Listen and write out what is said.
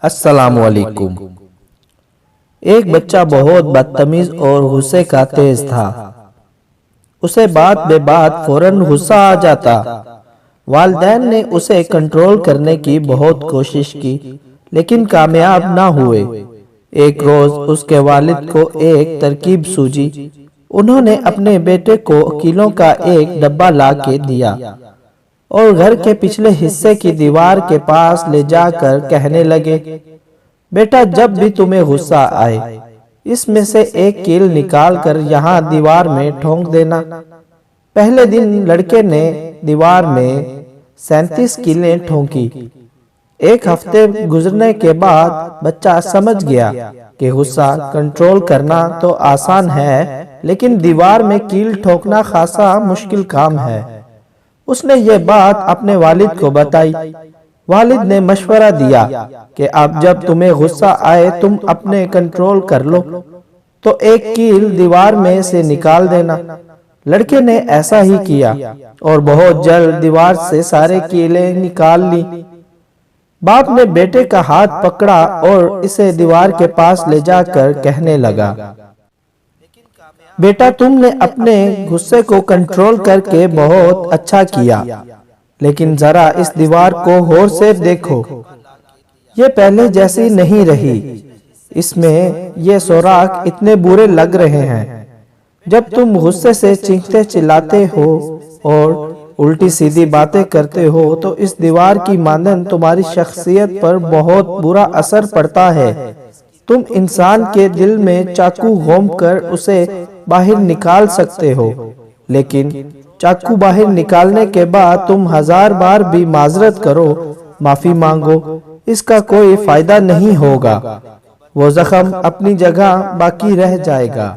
السلام علیکم۔ ایک بچہ بہت بدتمیز اور غصے کا تیز تھا۔ اسے بات بے بات فوراً غصہ آ جاتا۔ والدین نے اسے کنٹرول کرنے کی بہت کوشش کی لیکن کامیاب نہ ہوئے۔ ایک روز اس کے والد کو ایک ترکیب سوجی۔ انہوں نے اپنے بیٹے کو کیلوں کا ایک ڈبہ لا کے دیا اور گھر کے پچھلے حصے کی دیوار کے پاس لے جا کر کہنے لگے، بیٹا جب بھی تمہیں غصہ آئے اس میں سے ایک کیل نکال کر یہاں دیوار میں ٹھونک دینا۔ پہلے دن لڑکے نے دیوار میں 37 کیلیں ٹھونکی۔ ایک ہفتے گزرنے کے بعد بچہ سمجھ گیا کہ غصہ کنٹرول کرنا تو آسان ہے لیکن دیوار میں کیل ٹھونکنا خاصا مشکل کام ہے۔ اس نے یہ بات اپنے والد کو بتائی۔ والد نے مشورہ دیا کہ اب جب تمہیں غصہ آئے تم اپنے کنٹرول کر لو تو ایک کیل دیوار میں سے نکال دینا۔ لڑکے نے ایسا ہی کیا اور بہت جلد دیوار سے سارے کیلیں نکال لی۔ باپ نے بیٹے کا ہاتھ پکڑا اور اسے دیوار کے پاس لے جا کر کہنے لگا، بیٹا تم نے اپنے غصے کو کنٹرول کر کے بہت اچھا کیا، لیکن ذرا اس دیوار کو غور سے دیکھو، یہ پہلے جیسی نہیں رہی۔ اس میں یہ سوراخ اتنے برے لگ رہے ہیں۔ جب تم غصے سے چیختے چلاتے ہو اور الٹی سیدھی باتیں کرتے ہو تو اس دیوار کی مانند تمہاری شخصیت پر بہت برا اثر پڑتا ہے۔ تم انسان کے دل میں چاقو گھوم کر اسے باہر نکال سکتے ہو، لیکن چاقو باہر نکالنے کے بعد تم 1000 بار بھی معذرت کرو، معافی مانگو، اس کا کوئی فائدہ نہیں ہوگا، وہ زخم اپنی جگہ باقی رہ جائے گا۔